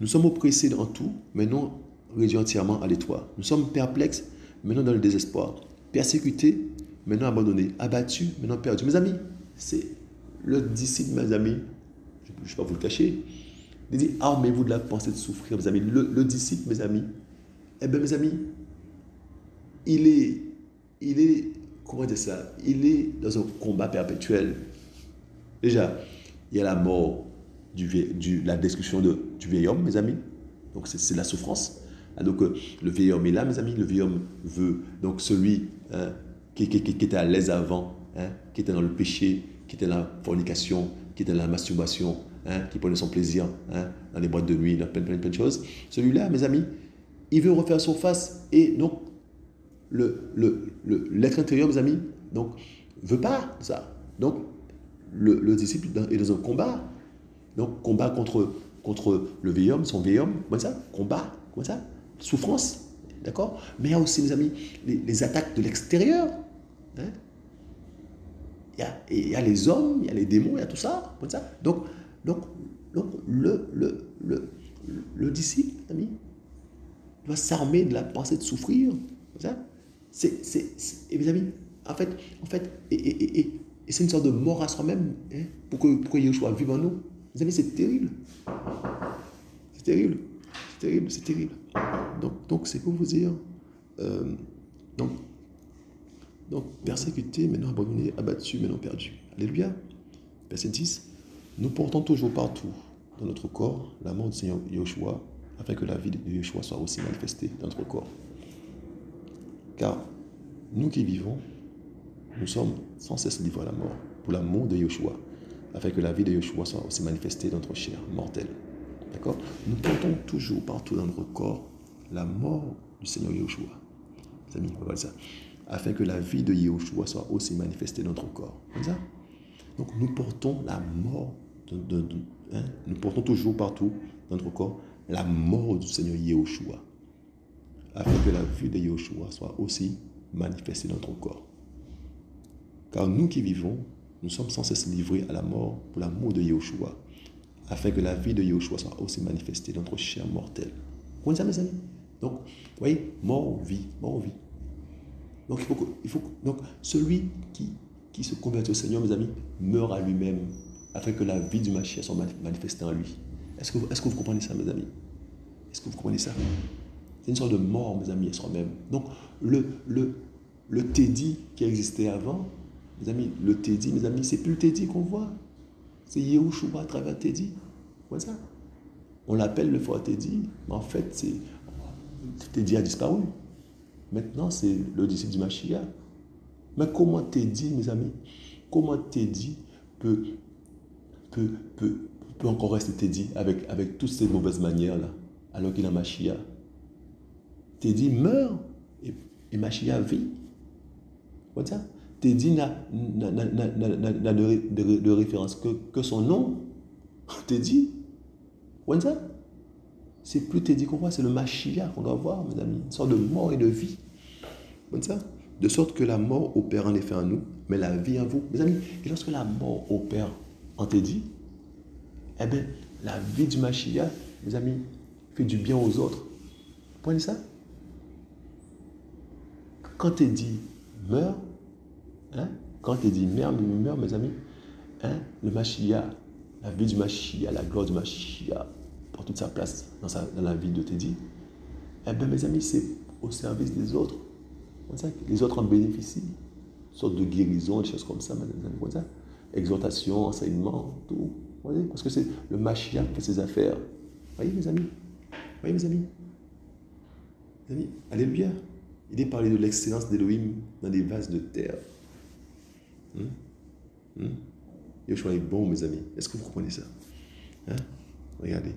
nous sommes oppressés en tout, mais non réduits entièrement à l'étroit. Nous sommes perplexes, mais non dans le désespoir. Persécutés, mais non abandonnés. Abattus, mais non perdus. Mes amis, c'est le disciple, mes amis, je ne vais pas vous le cacher. Il dit, armez-vous de la pensée de souffrir, mes amis. Le disciple, mes amis, eh bien, mes amis, il est, comment dire ça? Il est dans un combat perpétuel. Déjà, il y a la mort, la destruction du vieil homme, mes amis. Donc, c'est la souffrance. Donc, le vieil homme est là, mes amis. Le vieil homme veut, donc, celui qui était à l'aise avant, qui était dans le péché, qui était dans la fornication, qui était dans la masturbation, qui prenait son plaisir dans les boîtes de nuit, dans plein de choses. Celui-là, mes amis, il veut refaire surface. Et donc, l'être intérieur, mes amis, donc, veut pas ça. Donc, le disciple est dans un combat. Donc, combat contre le vieil homme, son vieil homme, comme ça, combat, comme ça, souffrance. d'accord? Mais il y a aussi, mes amis, les attaques de l'extérieur. Hein? Il y a les hommes, il y a les démons, il y a tout ça. Comme ça. Donc, donc le disciple, ami, doit s'armer de la pensée de souffrir. Comme ça. Et mes amis, en fait, et c'est une sorte de mort à soi-même, hein, pour que Yeshua vive en nous. Mes amis, c'est terrible. C'est terrible. C'est terrible, c'est terrible. Donc c'est pour vous dire, donc, persécuté, maintenant abandonné, abattu, maintenant perdu. Alléluia. Verset 10. Nous portons toujours partout dans notre corps la mort du Seigneur Yeshua, afin que la vie de Yeshua soit aussi manifestée dans notre corps. Car nous qui vivons, nous sommes sans cesse livrés à la mort, pour l'amour de Yeshua, afin que la vie de Yeshua soit aussi manifestée dans notre chair mortelle. D'accord? Nous portons toujours partout dans notre corps la mort du Seigneur Yeshua. Les amis, on va voir ça. Afin que la vie de Yeshua soit aussi manifestée dans notre corps. Comme ça? Donc nous portons la mort, nous portons toujours partout dans notre corps la mort du Seigneur Yeshua. Afin que la vie de Yeshua soit aussi manifestée dans notre corps. Car nous qui vivons, nous sommes sans cesse livrés à la mort pour l'amour de Yeshua, afin que la vie de Yeshua soit aussi manifestée dans notre chair mortelle. Vous comprenez ça, mes amis? Donc, vous voyez, mort ou vie, mort ou vie. Donc, donc celui qui se convertit au Seigneur, mes amis, meurt à lui-même, afin que la vie du Mashiach soit manifestée en lui. Est-ce que vous comprenez ça, mes amis? Est-ce que vous comprenez ça? C'est une sorte de mort, mes amis, à soi-même. Donc, le Teddy qui existait avant, mes amis, le Teddy, mes amis, c'est plus le Teddy qu'on voit. C'est Yeshua à travers Teddy. Voilà ça. On l'appelle le frère Teddy, mais en fait, Teddy a disparu. Maintenant, c'est le disciple du Mashiach. Mais comment Teddy, mes amis, comment Teddy peut encore rester Teddy avec toutes ces mauvaises manières-là, alors qu'il a Mashiach? Teddy meurt et Mashiach vit. Voilà ça. Teddy n'a de référence que son nom. Teddy. Voilà ça. C'est plus Teddy qu'on voit, c'est le Mashiach qu'on doit voir, mes amis. Une sorte de mort et de vie. Voilà ça. De sorte que la mort opère en effet en nous, mais la vie en vous. Mes amis, et lorsque la mort opère en Teddy, eh bien, la vie du Mashiach, mes amis, fait du bien aux autres. Vous comprenez ça? Quand Teddy meurt, hein, quand Teddy meurt, mes amis, hein, le Mashiach, la vie du Mashiach, la gloire du Mashiach prend toute sa place dans la vie de Teddy. Eh bien, mes amis, c'est au service des autres. Les autres en bénéficient. Une sorte de guérison, des choses comme ça, mes amis. Comme ça. Exhortation, enseignement, tout. Voyez, parce que c'est le Mashiach qui fait ses affaires. Voyez, mes amis? Voyez, mes amis? Mes amis, alléluia. Il est parlé de l'excellence d'Élohim dans des vases de terre. Yeshua est bon, mes amis. Est-ce que vous comprenez ça? Hein? Regardez.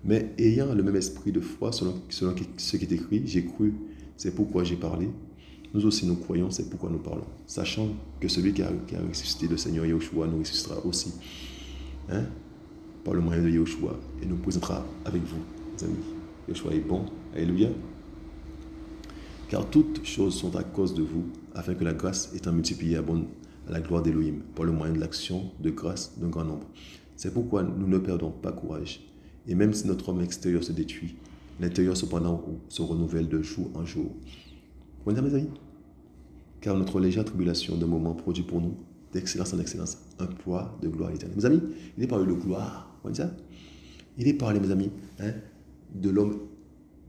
Mais ayant le même esprit de foi, selon ce qui est écrit, j'ai cru, c'est pourquoi j'ai parlé. Nous aussi nous croyons, c'est pourquoi nous parlons. Sachant que celui qui a ressuscité le Seigneur Yeshua nous ressuscitera aussi. Hein? Par le moyen de Yeshua. Et nous présentera avec vous, mes amis. Yeshua est bon. Alléluia. Car toutes choses sont à cause de vous, afin que la grâce étant multipliée abonde à la gloire d'Élohim, par le moyen de l'action de grâce d'un grand nombre. C'est pourquoi nous ne perdons pas courage. Et même si notre homme extérieur se détruit, l'intérieur cependant se renouvelle de jour en jour. Vous voyez, mes amis? Car notre légère tribulation d'un moment produit pour nous, d'excellence en excellence, un poids de gloire éternelle. Mes amis, il est parlé de gloire. Vous voyez ça? Il est parlé, mes amis, hein, de l'homme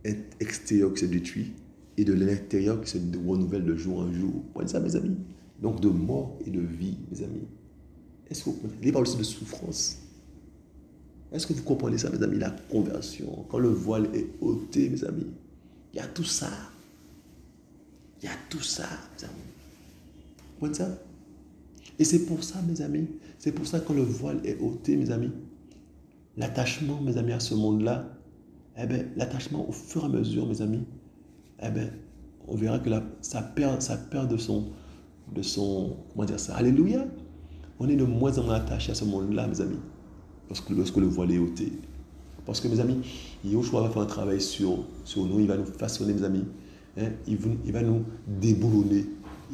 extérieur qui se détruit et de l'intérieur qui se renouvelle de jour en jour. Vous voyez ça, mes amis? Donc de mort et de vie, mes amis. Est-ce que vous comprenez? Il est parlé aussi de souffrance. Est-ce que vous comprenez ça, mes amis? La conversion, quand le voile est ôté, mes amis, il y a tout ça. Il y a tout ça, mes amis. Vous voyez ça? Et c'est pour ça, mes amis, c'est pour ça que quand le voile est ôté, mes amis, l'attachement, mes amis, à ce monde-là, eh bien, l'attachement au fur et à mesure, mes amis, eh bien, on verra que ça perd de son, comment dire ça, alléluia. On est de moins en moins attaché à ce monde-là, mes amis, lorsque le voile est ôté. Parce que, mes amis, Yahushua va faire un travail sur nous, il va nous façonner, mes amis. Hein, il va nous déboulonner.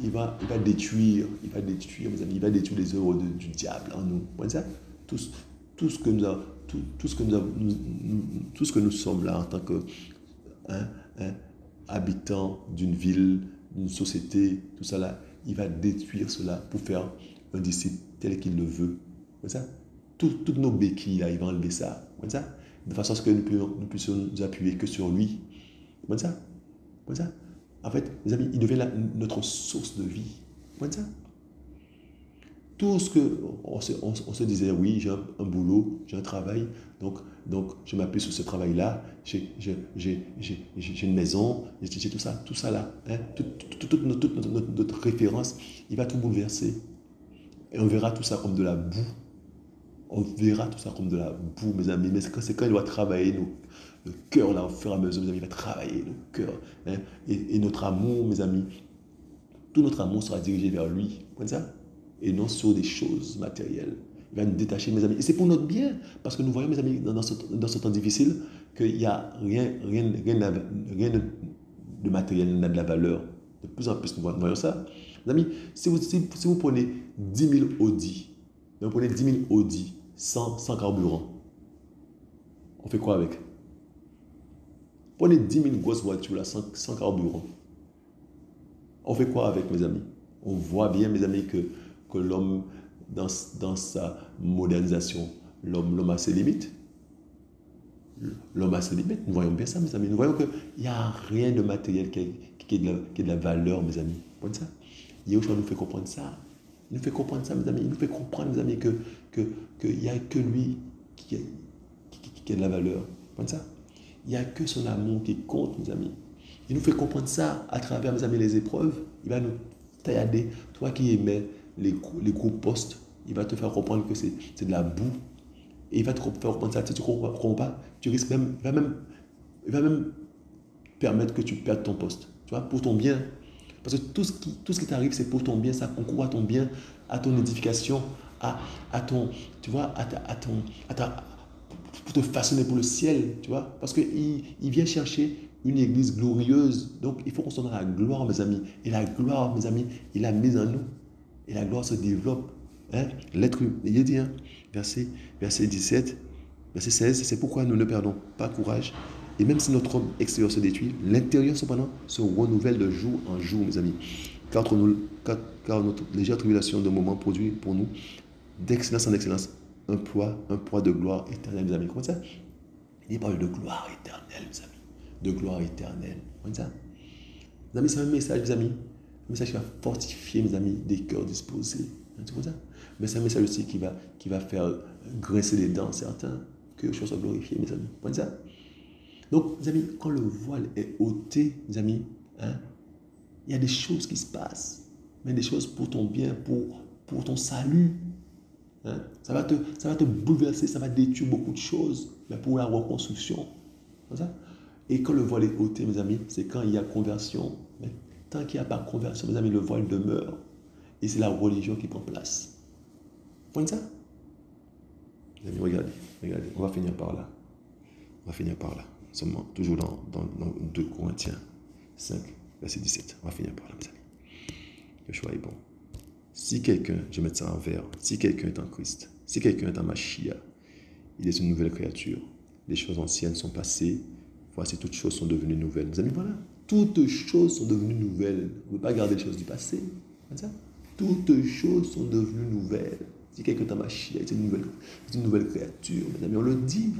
Il va détruire, mes amis, il va détruire les œuvres du diable en nous. Vous voyez ça? Tout ce que nous avons, tout ce que tout ce que nous sommes là en tant que hein, hein, habitants d'une ville, d'une société, tout ça là, il va détruire cela pour faire un disciple tel qu'il le veut. Vous voyez ça? Toutes nos béquilles là, il va enlever ça. Vous voyez ça? De façon à ce que nous puissions nous appuyer que sur lui. Vous voyez ça? Vous voyez ça? En fait, mes amis, il devient notre source de vie. Vous voyez ça? Tout ce que on se disait, oui, j'ai un boulot, j'ai un travail, donc je m'appuie sur ce travail-là, j'ai une maison, j'ai tout ça là. Hein, toute notre référence, il va tout bouleverser. Et on verra tout ça comme de la boue. On verra tout ça comme de la boue, mes amis. Mais c'est quand il doit travailler le cœur, là, au fur et à mesure, mes amis, il va travailler le cœur. Hein, et notre amour, mes amis, tout notre amour sera dirigé vers lui. Vous voyez ça? Et non sur des choses matérielles. Il va nous détacher, mes amis. Et c'est pour notre bien. Parce que nous voyons, mes amis, dans ce temps difficile, qu'il n'y a rien de matériel n'a de la valeur. De plus en plus, nous voyons ça. Mes amis, si vous prenez 10 000 Audi, vous prenez 10 000 Audi sans carburant, on fait quoi avec? Prenez 10 000 grosses voitures là, sans carburant. On fait quoi avec, mes amis? On voit bien, mes amis, que l'homme, dans sa modernisation, l'homme a ses limites. L'homme a ses limites. Nous voyons bien ça, mes amis. Nous voyons qu'il n'y a rien de matériel qui ait de la valeur, mes amis. Vous voyez ça? Yahushua nous fait comprendre ça. Il nous fait comprendre ça, mes amis. Il nous fait comprendre, mes amis, qu'il n'y a que lui qui a de la valeur. Vous voyez ça? Il n'y a que son amour qui compte, mes amis. Il nous fait comprendre ça à travers, mes amis, les épreuves. Il va nous taillader. Toi qui aimais les gros postes, il va te faire comprendre que c'est de la boue. Et il va te faire comprendre ça. Si tu ne comprends pas, tu risques même, il va même permettre que tu perdes ton poste. Tu vois, pour ton bien. Parce que tout ce qui t'arrive, c'est pour ton bien. Ça concourt à ton bien, à ton édification, à ton, tu vois, pour te façonner pour le ciel, tu vois. Parce qu'il vient chercher une église glorieuse. Donc, il faut qu'on soit dans la gloire, mes amis. Et la gloire, mes amis, il l'a mise en nous. Et la gloire se développe. Hein? L'être humain, il dit, hein, verset 17, verset 16, c'est pourquoi nous ne perdons pas courage. Et même si notre homme extérieur se détruit, l'intérieur, cependant, se renouvelle de jour en jour, mes amis. Car notre légère tribulation de moment produit pour nous, d'excellence en excellence, un poids de gloire éternelle, mes amis. Comment ça? Il parle de gloire éternelle, mes amis. De gloire éternelle. Comment ça? Mes amis, c'est un message, mes amis. Un message qui va fortifier, mes amis, des cœurs disposés. Tu vois ça? Mais c'est un message aussi qui va faire grincer les dents certains, que les choses soient glorifiées, mes amis. Vous voyez ça? Donc, mes amis, quand le voile est ôté, mes amis, hein, il y a des choses qui se passent, mais des choses pour ton bien, pour ton salut. Hein. Ça va te bouleverser, ça va détruire beaucoup de choses, mais pour la reconstruction. Comme ça? Et quand le voile est ôté, mes amis, c'est quand il y a conversion. Mais tant qu'il n'y a pas de conversion, mes amis, le voile demeure. Et c'est la religion qui prend place. Vous voyez ça? Les amis, regardez, on va finir par là. Seulement, toujours dans 2 Corinthiens 5, verset 17. On va finir par là, mes amis. Le choix est bon. Si quelqu'un, je vais mettre ça en vert, si quelqu'un est en Christ, si quelqu'un est en Machia, il est une nouvelle créature. Les choses anciennes sont passées, voici toutes choses sont devenues nouvelles. Mes amis, voilà. Toutes choses sont devenues nouvelles. Vous ne pouvez pas garder les choses du passé. Comme ça. Toutes choses sont devenues nouvelles. Si quelqu'un est en Machia, c'est une nouvelle créature. Mes amis, on le dit.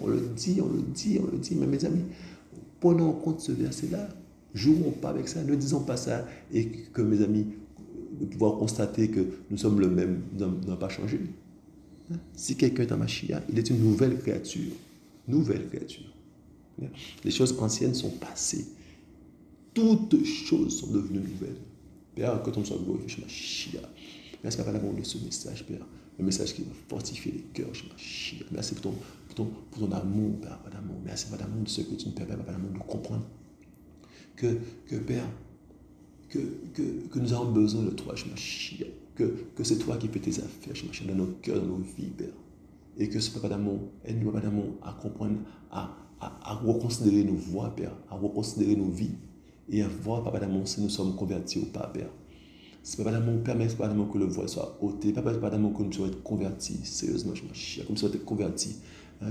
Mais mes amis, prenons en compte ce verset-là. Jouons pas avec ça. Ne disons pas ça. Et que, mes amis, de pouvoir constater que nous sommes le même, nous n'avons pas changé. Si quelqu'un est en Machia, il est une nouvelle créature. Nouvelle créature. Les choses anciennes sont passées. Toutes choses sont devenues nouvelles. Père, que ton soit glorifié chez Machia. Merci, Papa, d'amour de ce message, Père. Le message qui va fortifier les cœurs chez Machia. Merci pour ton amour, Père, Papa d'amour. Merci, Papa d'amour, de ce que tu nous permets, Papa d'amour, de comprendre que Père, que nous avons besoin de toi, chez Machia. Que c'est toi qui fais tes affaires, chez Machia, dans nos cœurs, dans nos vies, Père. Et que ce Papa d'amour, aide-nous, Papa d'amour, à comprendre, à reconsidérer nos voies, Père, à reconsidérer nos vies et à voir, Papa d'amour, si nous sommes convertis ou pas, Père. Si Papa d'amour permet, Papa d'amour, que le voile soit ôté, Papa d'amour, que nous soyons convertis, sérieusement, je m'en chie, comme si nous soyons convertis,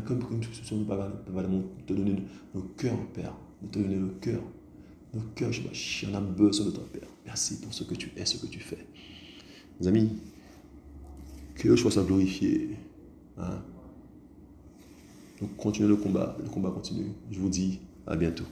comme nous sommes, Papa d'amour, te donner nos cœurs, Père, de te donner nos cœurs, je m'en chie, on a besoin de toi, Père. Merci pour ce que tu es, ce que tu fais. Mes amis, que le choix soit glorifié. Hein? Donc continuez le combat continue. Je vous dis à bientôt.